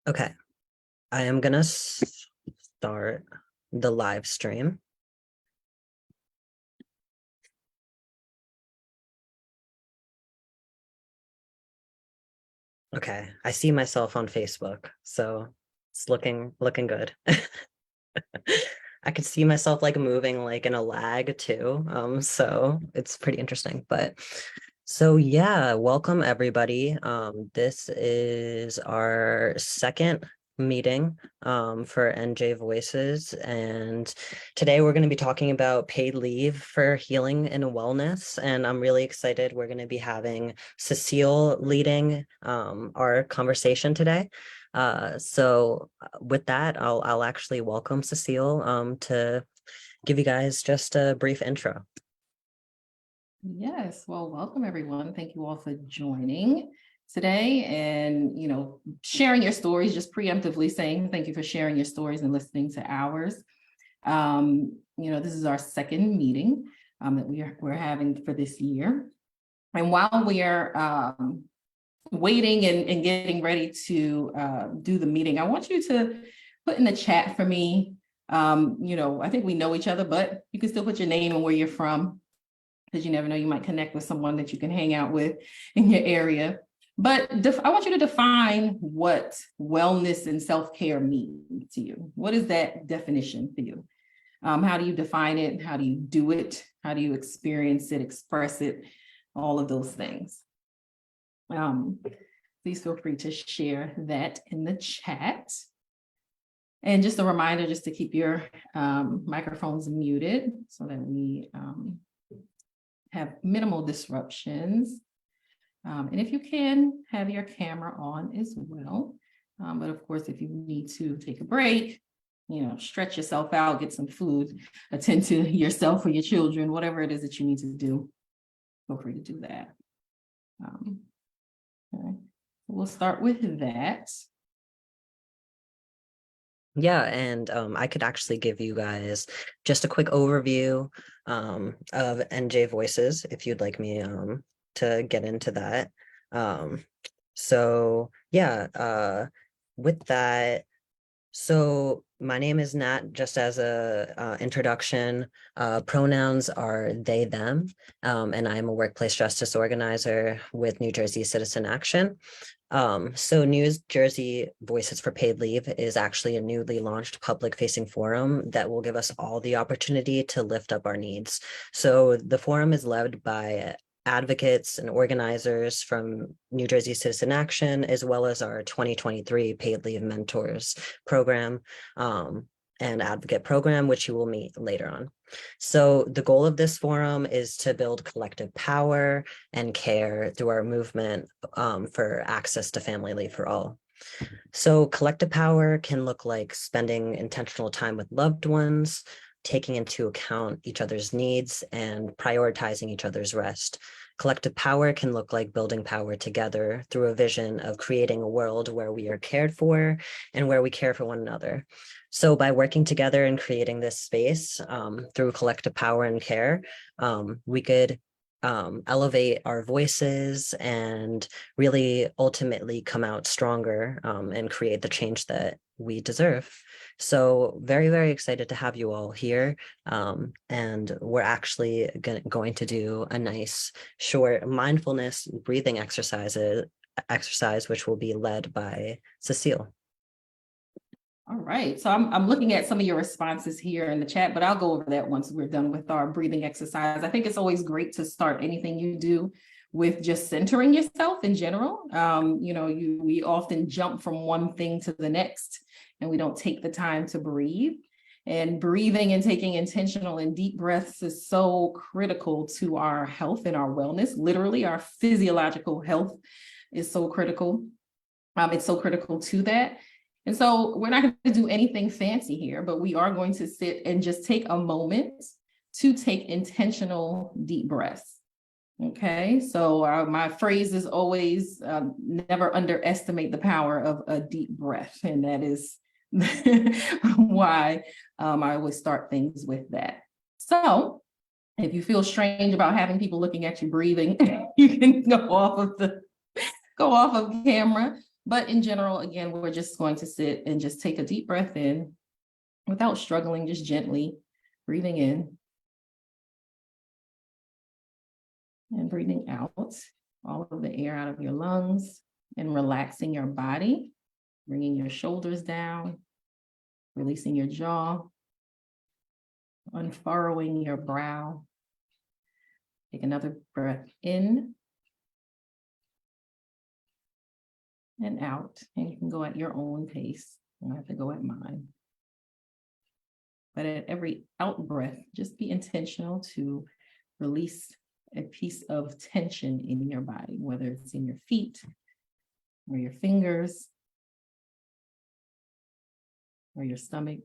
Okay, I am gonna start the live stream. Okay, I see myself on Facebook, so it's looking good. I could see myself like moving like in a lag too. So it's pretty interesting. But so yeah, welcome everybody. This is our second meeting for NJ Voices, and today we're going to be talking about paid leave for healing and wellness. And I'm really excited. We're going to be having Cecile leading our conversation today. With that, I'll actually welcome Cecile to give you guys just a brief intro. Yes, well, welcome everyone. Thank you all for joining today and, sharing your stories, just preemptively saying thank you for sharing your stories and listening to ours. This is our second meeting that we're having for this year. And while we are waiting and getting ready to do the meeting, I want you to put in the chat for me. I think we know each other, but you can still put your name and where you're from, because you never know, you might connect with someone that you can hang out with in your area. But I want you to define what wellness and self-care mean to you. What is that definition for you? How do you define it? How do you do it? How do you experience it, express it, all of those things? Please feel free to share that in the chat. And just a reminder, just to keep your microphones muted so that we have minimal disruptions. And if you can, have your camera on as well. But of course, if you need to take a break, stretch yourself out, get some food, attend to yourself or your children, whatever it is that you need to do, feel free to do that. Okay. We'll start with that. Yeah, and I could actually give you guys just a quick overview of NJ Voices if you'd like me to get into that. With that, so my name is Nat, just as a introduction. Pronouns are they, them, and I'm a workplace justice organizer with New Jersey Citizen Action. So New Jersey Voices for Paid Leave is actually a newly launched public-facing forum that will give us all the opportunity to lift up our needs. So the forum is led by advocates and organizers from New Jersey Citizen Action, as well as our 2023 Paid Leave Mentors program and advocate program, which you will meet later on. So the goal of this forum is to build collective power and care through our movement for access to family leave for all. So collective power can look like spending intentional time with loved ones, taking into account each other's needs, and prioritizing each other's rest. Collective power can look like building power together through a vision of creating a world where we are cared for and where we care for one another. So by working together and creating this space through collective power and care, we could elevate our voices and really ultimately come out stronger and create the change that we deserve. So very, very excited to have you all here. And we're actually going to do a nice short mindfulness breathing exercise, which will be led by Cecile. All right, so I'm looking at some of your responses here in the chat, but I'll go over that once we're done with our breathing exercise. I think it's always great to start anything you do with just centering yourself in general. We often jump from one thing to the next, and we don't take the time to breathe. And breathing and taking intentional and deep breaths is so critical to our health and our wellness. Literally, our physiological health is so critical. It's so critical to that. And so we're not going to do anything fancy here, but we are going to sit and just take a moment to take intentional deep breaths. Okay, so my phrase is always never underestimate the power of a deep breath. And that is why I always start things with that. So if you feel strange about having people looking at you breathing, you can go off of camera. But in general, again, we're just going to sit and just take a deep breath in without struggling, just gently breathing in and breathing out all of the air out of your lungs and relaxing your body, bringing your shoulders down, releasing your jaw, unfurrowing your brow. Take another breath in and out, and you can go at your own pace. You don't have to go at mine. But at every out breath, just be intentional to release a piece of tension in your body, whether it's in your feet or your fingers or your stomach.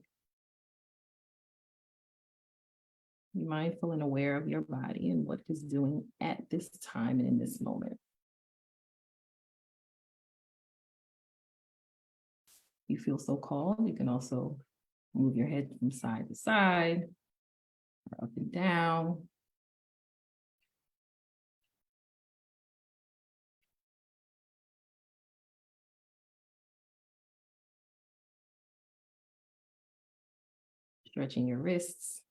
Be mindful and aware of your body and what it's doing at this time and in this moment. You feel so called, you can also move your head from side to side, or up and down. Stretching your wrists.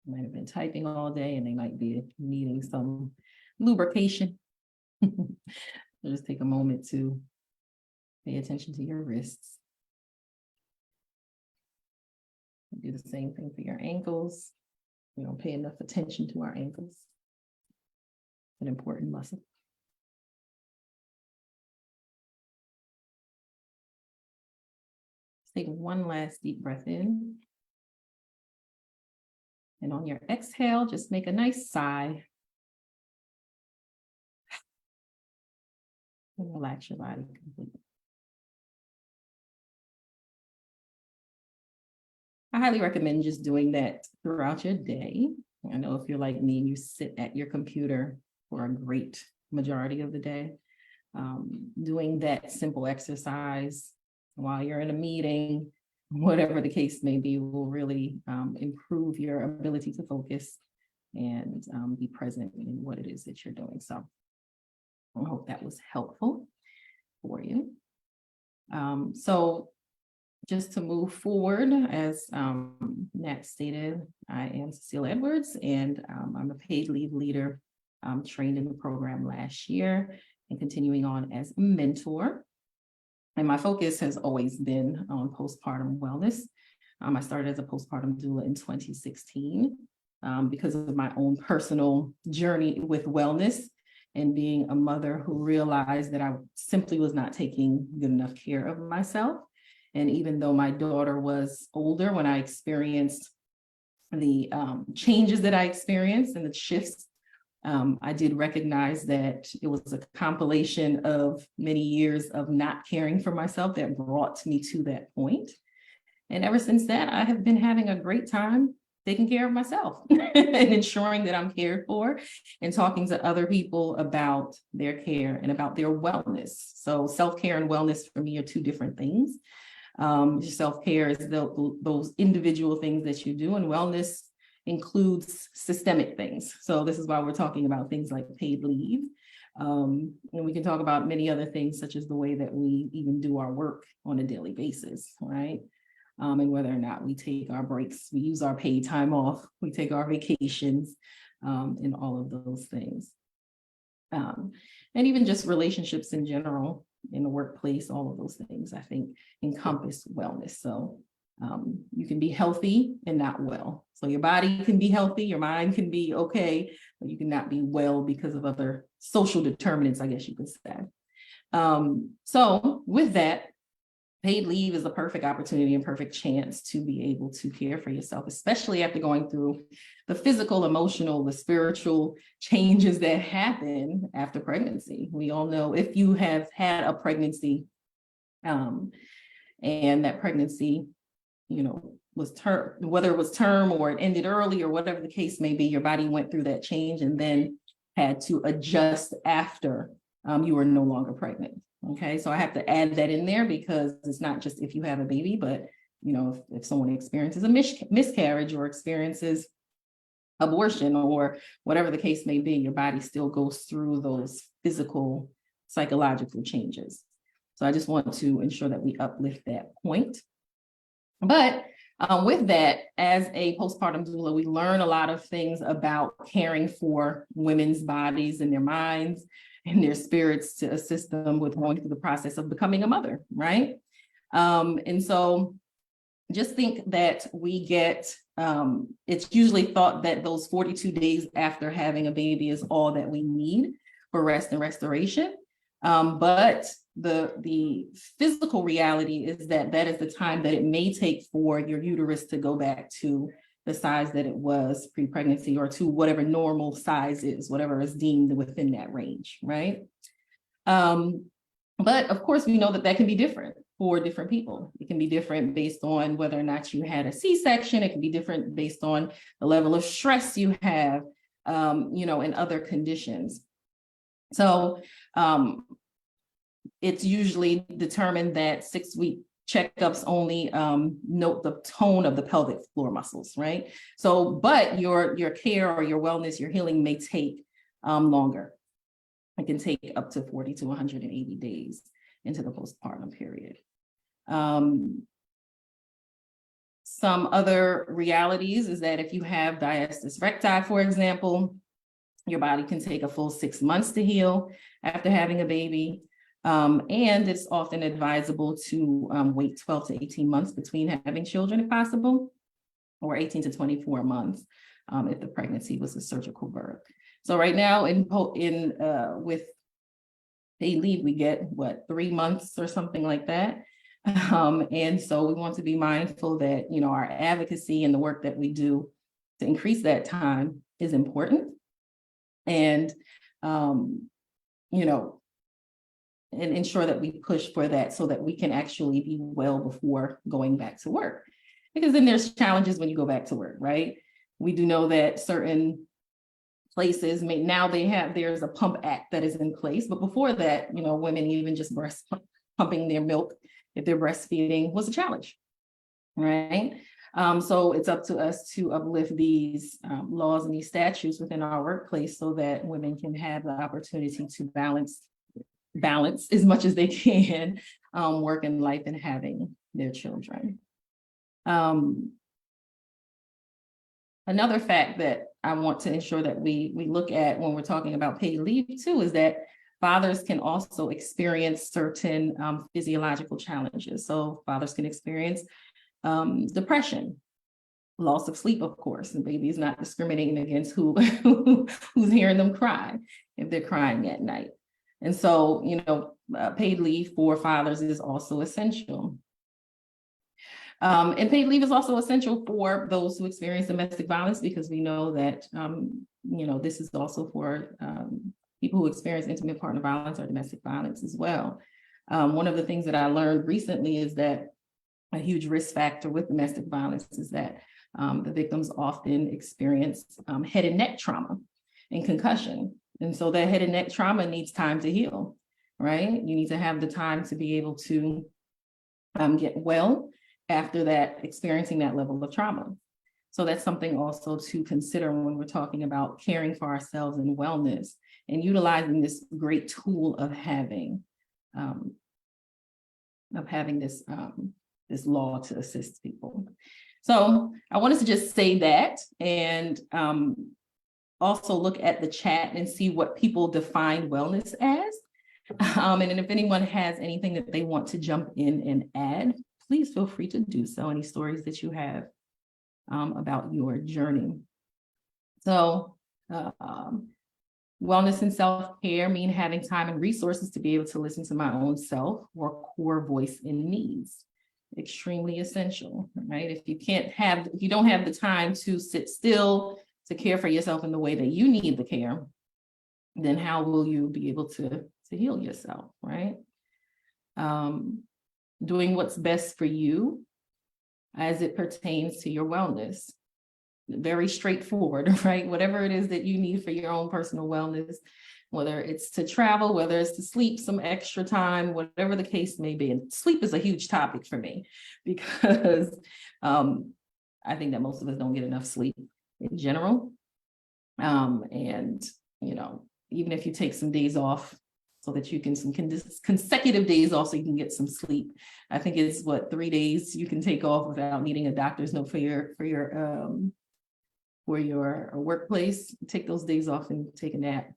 You might have been typing all day and they might be needing some lubrication. So just take a moment to pay attention to your wrists. Do the same thing for your ankles. We don't pay enough attention to our ankles. It's an important muscle. Take one last deep breath in. And on your exhale, just make a nice sigh. And relax your body completely. I highly recommend just doing that throughout your day. I know if you're like me and you sit at your computer for a great majority of the day, doing that simple exercise while you're in a meeting, whatever the case may be, will really improve your ability to focus and be present in what it is that you're doing. So I hope that was helpful for you. So just to move forward, as Nat stated, I am Cecile Edwards, and I'm a paid leave leader, trained in the program last year and continuing on as a mentor. And my focus has always been on postpartum wellness. I started as a postpartum doula in 2016 because of my own personal journey with wellness and being a mother who realized that I simply was not taking good enough care of myself. And even though my daughter was older when I experienced the changes that I experienced and the shifts, I did recognize that it was a compilation of many years of not caring for myself that brought me to that point. And ever since that, I have been having a great time taking care of myself and ensuring that I'm cared for and talking to other people about their care and about their wellness. So self-care and wellness for me are two different things. Self-care is those individual things that you do, and wellness includes systemic things. So this is why we're talking about things like paid leave. And we can talk about many other things, such as the way that we even do our work on a daily basis, right? And whether or not we take our breaks, we use our paid time off, we take our vacations, and all of those things. And even just relationships in general, in the workplace, all of those things, I think, encompass wellness. So you can be healthy and not well. So your body can be healthy, your mind can be okay, but you cannot be well because of other social determinants, I guess you could say. So with that, paid leave is a perfect opportunity and perfect chance to be able to care for yourself, especially after going through the physical, emotional, the spiritual changes that happen after pregnancy. We all know if you have had a pregnancy and that pregnancy, was term, whether it was term or it ended early or whatever the case may be, your body went through that change and then had to adjust after you were no longer pregnant. Okay, so I have to add that in there because it's not just if you have a baby, but if someone experiences a miscarriage or experiences abortion or whatever the case may be, your body still goes through those physical, psychological changes. So I just want to ensure that we uplift that point. But with that, as a postpartum doula, we learn a lot of things about caring for women's bodies and their minds and their spirits to assist them with going through the process of becoming a mother, right? And so just think that we get, it's usually thought that those 42 days after having a baby is all that we need for rest and restoration. But the physical reality is that that is the time that it may take for your uterus to go back to the size that it was pre-pregnancy, or to whatever normal size is, whatever is deemed within that range, right? But of course, we know that that can be different for different people. It can be different based on whether or not you had a C-section. It can be different based on the level of stress you have, and other conditions. So it's usually determined that 6-week checkups only note the tone of the pelvic floor muscles, right? So, but your care or your wellness, your healing may take longer. It can take up to 40 to 180 days into the postpartum period. Some other realities is that if you have diastasis recti, for example, your body can take a full 6 months to heal after having a baby. And it's often advisable to wait 12 to 18 months between having children if possible, or 18 to 24 months if the pregnancy was a surgical birth. So right now with paid leave, we get 3 months or something like that. And so we want to be mindful that, our advocacy and the work that we do to increase that time is important. And, and ensure that we push for that so that we can actually be well before going back to work. Because then there's challenges when you go back to work, right? We do know that certain places there's a pump act that is in place, but before that, women even just breast pumping their milk if they're breastfeeding was a challenge, right? So it's up to us to uplift these laws and these statutes within our workplace so that women can have the opportunity to balance as much as they can, work in life and having their children. Another fact that I want to ensure that we look at when we're talking about paid leave too is that fathers can also experience certain physiological challenges. So fathers can experience depression, loss of sleep, of course, and baby is not discriminating against who's hearing them cry if they're crying at night. And so, paid leave for fathers is also essential. And paid leave is also essential for those who experience domestic violence, because we know that, this is also for people who experience intimate partner violence or domestic violence as well. One of the things that I learned recently is that a huge risk factor with domestic violence is that the victims often experience head and neck trauma and concussion. And so that head and neck trauma needs time to heal, right? You need to have the time to be able to get well after that, experiencing that level of trauma. So that's something also to consider when we're talking about caring for ourselves and wellness and utilizing this great tool of having this law to assist people. So I wanted to just say that and also look at the chat and see what people define wellness as. And if anyone has anything that they want to jump in and add, please feel free to do so. Any stories that you have about your journey. So wellness and self-care mean having time and resources to be able to listen to my own self or core voice and needs. Extremely essential, right? If you don't have the time to sit still, to care for yourself in the way that you need the care, then how will you be able to heal yourself, right? Doing what's best for you as it pertains to your wellness. Very straightforward, right? Whatever it is that you need for your own personal wellness, whether it's to travel, whether it's to sleep some extra time, whatever the case may be. And sleep is a huge topic for me because I think that most of us don't get enough sleep in general. And, even if you take some days off so that you can consecutive days off so you can get some sleep. I think it's 3 days you can take off without needing a doctor's note for your workplace. Take those days off and take a nap.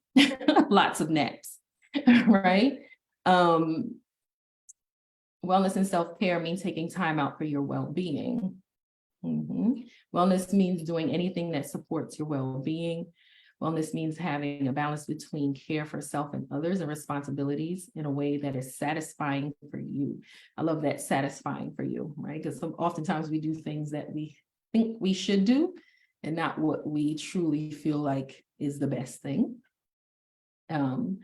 Lots of naps, right? Wellness and self-care means taking time out for your well-being. Wellness means doing anything that supports your well-being. Wellness means having a balance between care for self and others and responsibilities in a way that is satisfying for you. I love that, satisfying for you, right? Because oftentimes we do things that we think we should do and not what we truly feel like is the best thing. Wellness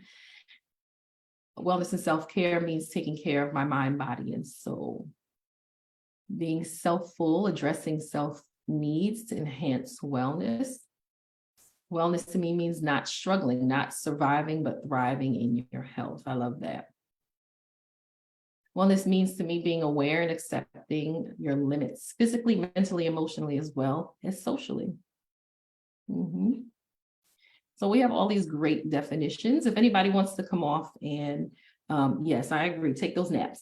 and self-care means taking care of my mind, body, and soul. Being self-full, addressing self-needs to enhance wellness. Wellness to me means not struggling, not surviving, but thriving in your health. I love that. Wellness means to me being aware and accepting your limits, physically, mentally, emotionally, as well as socially. So we have all these great definitions. If anybody wants to come off and, yes, I agree, take those naps.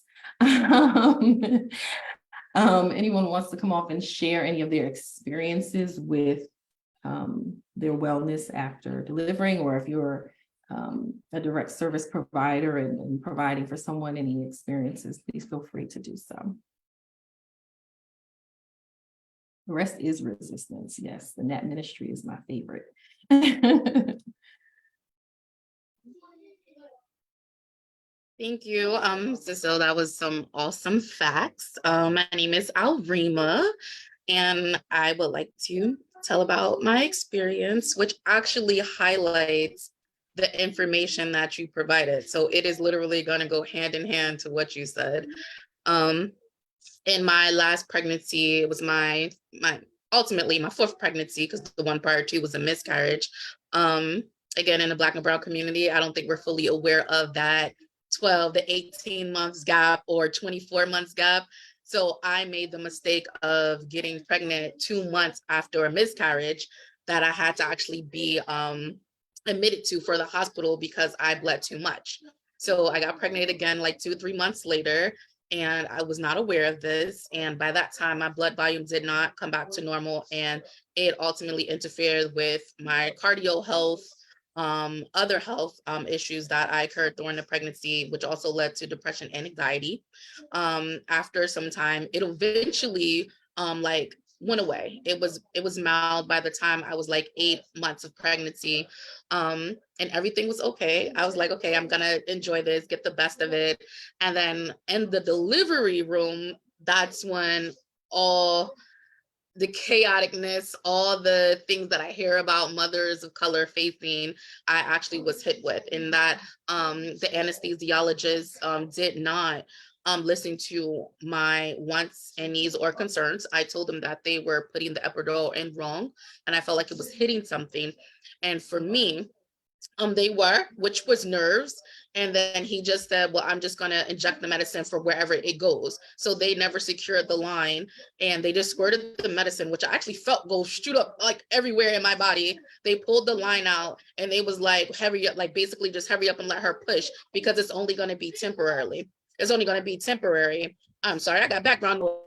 Anyone wants to come off and share any of their experiences with their wellness after delivering, or if you're a direct service provider and providing for someone any experiences, please feel free to do so. The rest is resistance. Yes, the nap ministry is my favorite. Thank you, Cecile. That was some awesome facts. My name is Alrima, and I would like to tell about my experience, which actually highlights the information that you provided. So it is literally going to go hand in hand to what you said. In my last pregnancy, it was my ultimately my fourth pregnancy, because the one prior to was a miscarriage. Again, in the Black and Brown community, I don't think we're fully aware of that 12 to 18 months gap or 24 months gap. So I made the mistake of getting pregnant 2 months after a miscarriage that I had to actually be admitted to for the hospital because I bled too much. So I got pregnant again like 2 or 3 months later, and I was not aware of this. And by that time, my blood volume did not come back to normal, and it ultimately interfered with my cardio health, other health issues that I occurred during the pregnancy, which also led to depression and anxiety. After some time, it eventually like went away. It was mild by the time I was like 8 months of pregnancy, and everything was okay. I was like, okay, I'm gonna enjoy this, get the best of it. And then in the delivery room, that's when all the chaoticness, all the things that I hear about mothers of color facing, I actually was hit with. In that the anesthesiologist did not listen to my wants and needs or concerns. I told them that they were putting the epidural in wrong, and I felt like it was hitting something. And for me, they were, which was nerves. And then he just said, well, I'm just going to inject the medicine for wherever it goes. So they never secured the line, and they just squirted the medicine, which I actually felt go shoot up like everywhere in my body. They pulled the line out, and they was like, hurry up, like basically just hurry up and let her push, because it's only going to be temporarily. It's only going to be temporary. I'm sorry, I got background noise.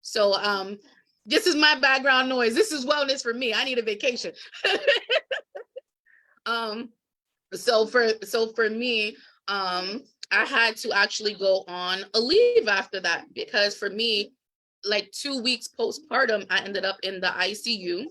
So this is my background noise. This is wellness for me. I need a vacation. So for me, I had to actually go on a leave after that, because for me, like 2 weeks postpartum, I ended up in the ICU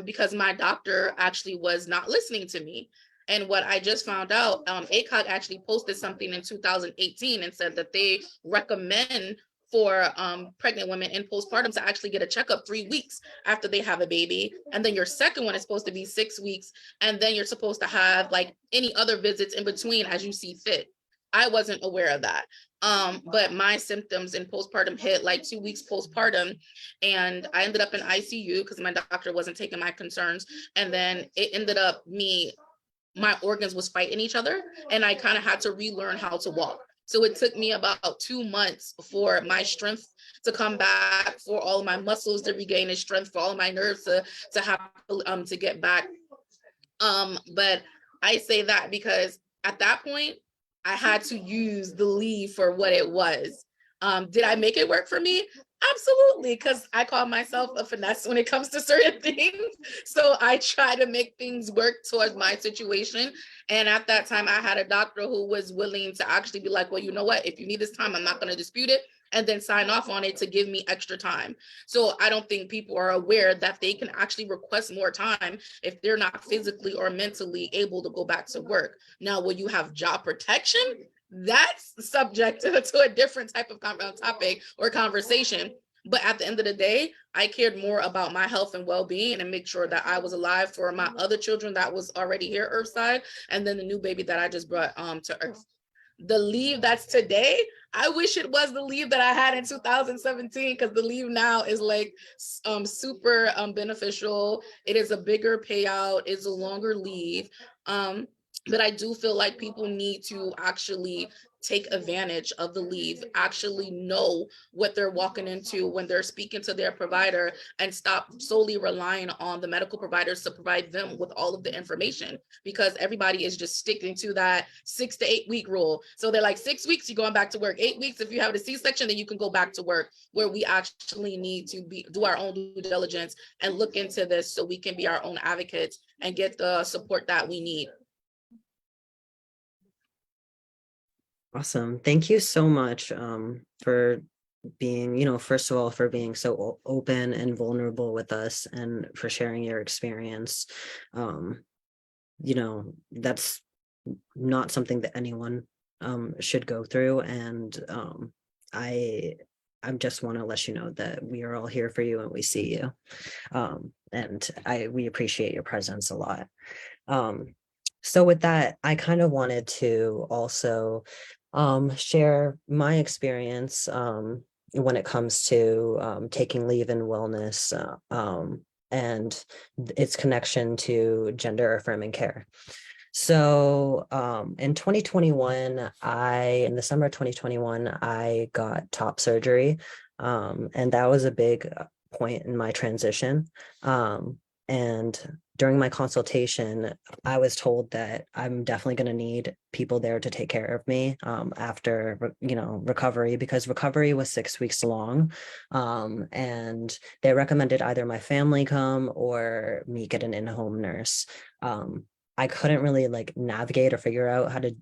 because my doctor actually was not listening to me. And what I just found out, ACOG actually posted something in 2018 and said that they recommend for pregnant women in postpartum to actually get a checkup 3 weeks after they have a baby. And then your second one is supposed to be 6 weeks. And then you're supposed to have like any other visits in between as you see fit. I wasn't aware of that. But my symptoms in postpartum hit like 2 weeks postpartum, and I ended up in ICU because my doctor wasn't taking my concerns. And then it ended up my organs was fighting each other, and I kind of had to relearn how to walk. So it took me about 2 months for my strength to come back, for all of my muscles to regain its strength, for all of my nerves to have to get back. But I say that because at that point, I had to use the leave for what it was. Did I make it work for me? Absolutely, because I call myself a finesse when it comes to certain things. So I try to make things work towards my situation. And at that time, I had a doctor who was willing to actually be like, well, you know what? If you need this time, I'm not going to dispute it, and then sign off on it to give me extra time. So I don't think people are aware that they can actually request more time if they're not physically or mentally able to go back to work. Now, will you have job protection? That's subject to a different type of topic or conversation. But at the end of the day, I cared more about my health and well-being and make sure that I was alive for my other children that was already here Earthside, and then the new baby that I just brought to Earth. The leave that's today, I wish it was the leave that I had in 2017, because the leave now is like super beneficial. It is a bigger payout, it's a longer leave. But I do feel like people need to actually take advantage of the leave, actually know what they're walking into when they're speaking to their provider, and stop solely relying on the medical providers to provide them with all of the information, because everybody is just sticking to that 6 to 8 week rule. So they're like, 6 weeks, you're going back to work. 8 weeks, if you have a C-section, then you can go back to work, where we actually need to do our own due diligence and look into this so we can be our own advocates and get the support that we need. Awesome. Thank you so much for being, first of all, for being so open and vulnerable with us, and for sharing your experience. That's not something that anyone should go through. And I just want to let you know that we are all here for you and we see you. And we appreciate your presence a lot. So with that, I kind of wanted to also share my experience when it comes to taking leave in wellness, and its connection to gender affirming care. So in 2021, in the summer of 2021, I got top surgery, and that was a big point in my transition. And during my consultation, I was told that I'm definitely going to need people there to take care of me after, recovery, because recovery was 6 weeks long. And they recommended either my family come or me get an in-home nurse. I couldn't really navigate or figure out how to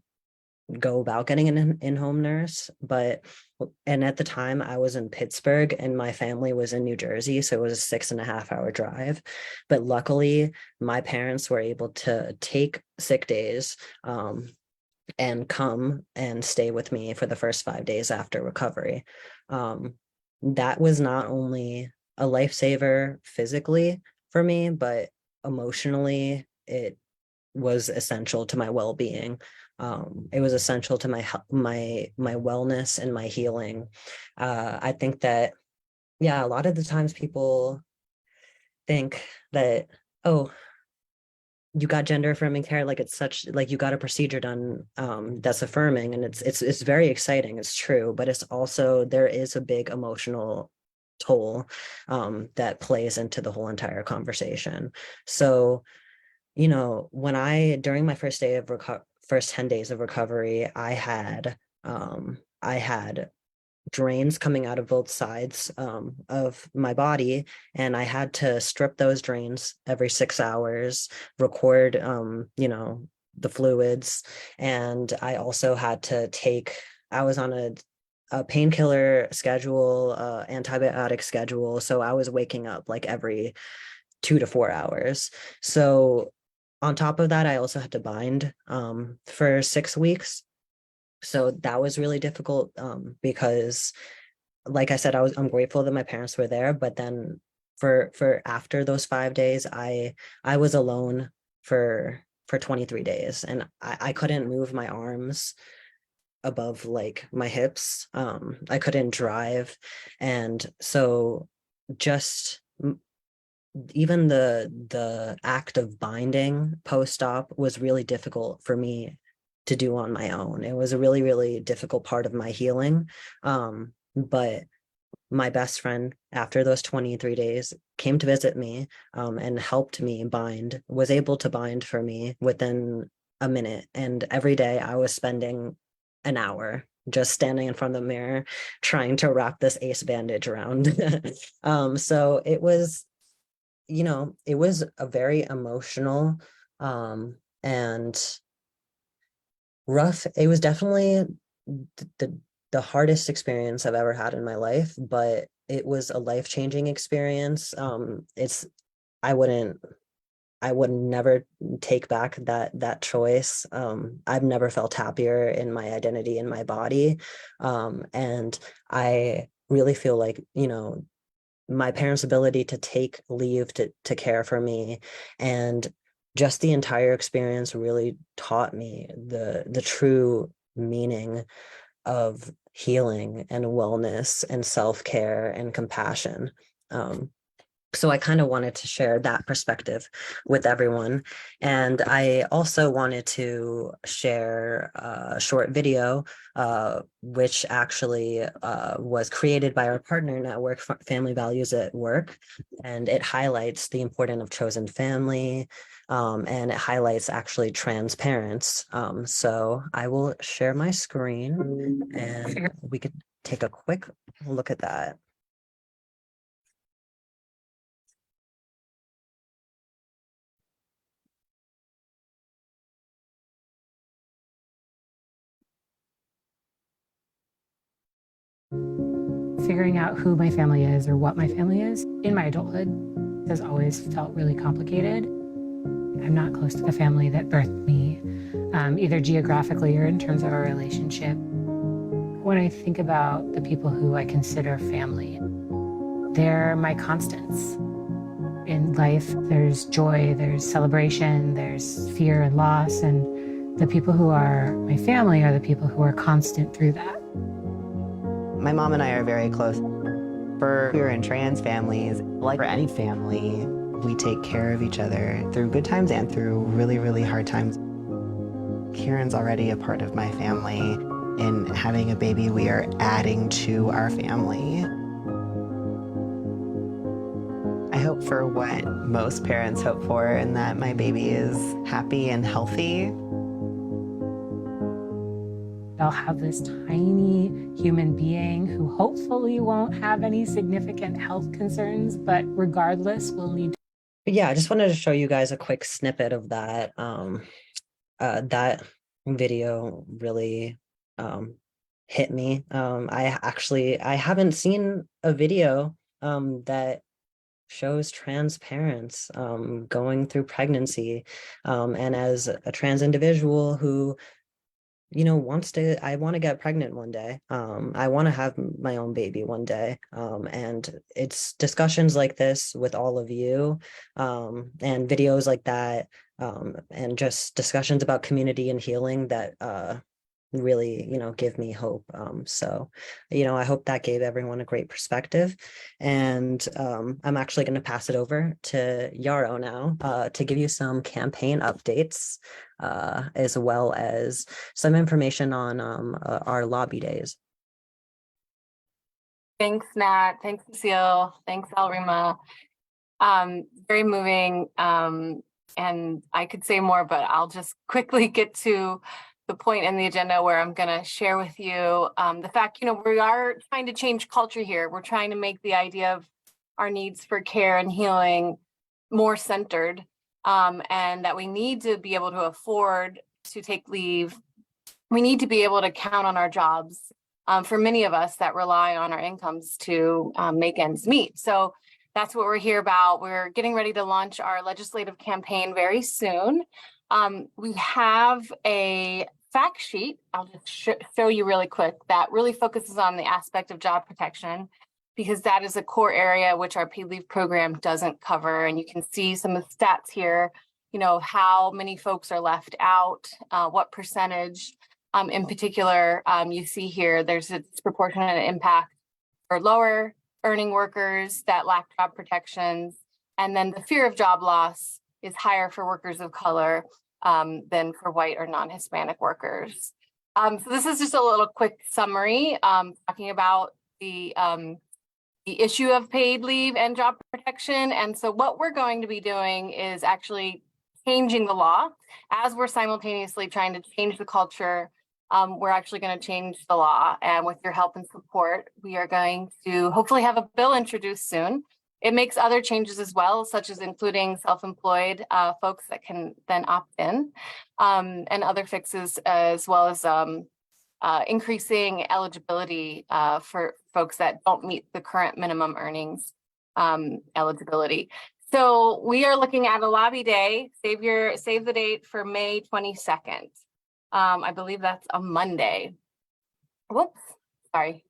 go about getting an in-home nurse, and at the time I was in Pittsburgh and my family was in New Jersey, so it was a 6.5-hour drive. But luckily my parents were able to take sick days and come and stay with me for the first 5 days after recovery. That was not only a lifesaver physically for me, but emotionally it was essential to my well-being. It was essential to my wellness and my healing. I think that, a lot of the times people think that, oh, you got gender affirming care, it's such, you got a procedure done that's affirming, and it's very exciting, it's true, but it's also, there is a big emotional toll that plays into the whole entire conversation. So during my first 10 days of recovery, I had drains coming out of both sides of my body, and I had to strip those drains every 6 hours, record the fluids, and I also had to I was on a painkiller schedule, antibiotic schedule, so I was waking up every 2 to 4 hours. So on top of that, I also had to bind for 6 weeks. So that was really difficult because, like I said, I'm grateful that my parents were there. But then for after those 5 days, I was alone for 23 days, and I couldn't move my arms above my hips. I couldn't drive, and so just even the act of binding post-op was really difficult for me to do on my own. It was a really, really difficult part of my healing. But my best friend, after those 23 days, came to visit me and helped me bind, was able to bind for me within a minute. And every day I was spending an hour just standing in front of the mirror trying to wrap this ace bandage around. So it was, it was a very emotional and rough. It was definitely the hardest experience I've ever had in my life, but it was a life-changing experience. I would never take back that choice. I've never felt happier in my identity in my body. And I really feel like, my parents' ability to take leave to care for me, and just the entire experience really taught me the true meaning of healing and wellness and self-care and compassion. So I kind of wanted to share that perspective with everyone. And I also wanted to share a short video, which actually was created by our partner network, Family Values at Work. And it highlights the importance of chosen family, and it highlights actually trans parents. So I will share my screen and we could take a quick look at that. Figuring out who my family is or what my family is in my adulthood has always felt really complicated. I'm not close to the family that birthed me, either geographically or in terms of our relationship. When I think about the people who I consider family, they're my constants. In life, there's joy, there's celebration, there's fear and loss, and the people who are my family are the people who are constant through that. My mom and I are very close. For queer and trans families, like for any family, we take care of each other through good times and through really, really hard times. Kieran's already a part of my family. In having a baby, we are adding to our family. I hope for what most parents hope for, and that my baby is happy and healthy. I'll have this tiny human being who hopefully won't have any significant health concerns, but regardless, will need. Yeah, I just wanted to show you guys a quick snippet of that. That video really hit me. I haven't seen a video that shows trans parents going through pregnancy, and as a trans individual who I want to get pregnant one day. I want to have my own baby one day. And it's discussions like this with all of you, and videos like that, and just discussions about community and healing that really, give me hope. So, I hope that gave everyone a great perspective. And I'm actually going to pass it over to Yarrow now to give you some campaign updates, as well as some information on our lobby days. Thanks, Nat. Thanks, Cecile. Thanks, Alrima. Very moving. And I could say more, but I'll just quickly get to the point in the agenda where I'm going to share with you the fact, we are trying to change culture here. We're trying to make the idea of our needs for care and healing more centered, and that we need to be able to afford to take leave. We need to be able to count on our jobs. For many of us that rely on our incomes to make ends meet. So that's what we're here about. We're getting ready to launch our legislative campaign very soon. We have a fact sheet, I'll just show you really quick, that really focuses on the aspect of job protection, because that is a core area which our paid leave program doesn't cover. And you can see some of the stats here, how many folks are left out, what percentage. In particular, you see here, there's a disproportionate impact for lower earning workers that lack job protections, and then the fear of job loss is higher for workers of color than for white or non-Hispanic workers. So this is just a little quick summary talking about the issue of paid leave and job protection. And so what we're going to be doing is actually changing the law as we're simultaneously trying to change the culture. We're actually going to change the law, and with your help and support, we are going to hopefully have a bill introduced soon. It makes other changes as well, such as including self-employed folks that can then opt in, and other fixes, as well as increasing eligibility for folks that don't meet the current minimum earnings eligibility. So we are looking at a lobby day. Save the date for May 22nd. I believe that's a Monday. Whoops, sorry.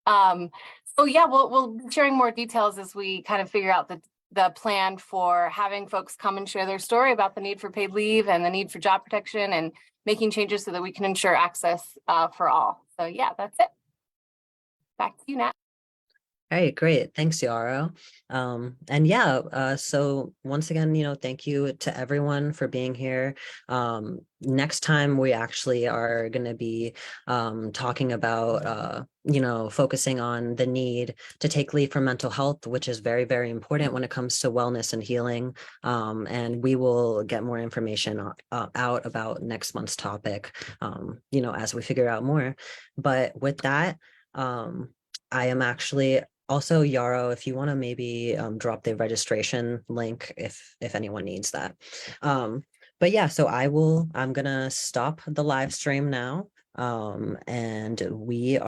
So yeah, we'll be sharing more details as we kind of figure out the plan for having folks come and share their story about the need for paid leave and the need for job protection and making changes so that we can ensure access for all. So yeah, that's it. Back to you, Nat. All right, great. Thanks, Yaro. And yeah, so once again, thank you to everyone for being here. Next time we actually are going to be talking about, focusing on the need to take leave for mental health, which is very, very important when it comes to wellness and healing. And we will get more information out about next month's topic, as we figure out more. But with that, I am actually also, Yaro, if you want to maybe drop the registration link if anyone needs that. But yeah, so I'm gonna stop the live stream now. And we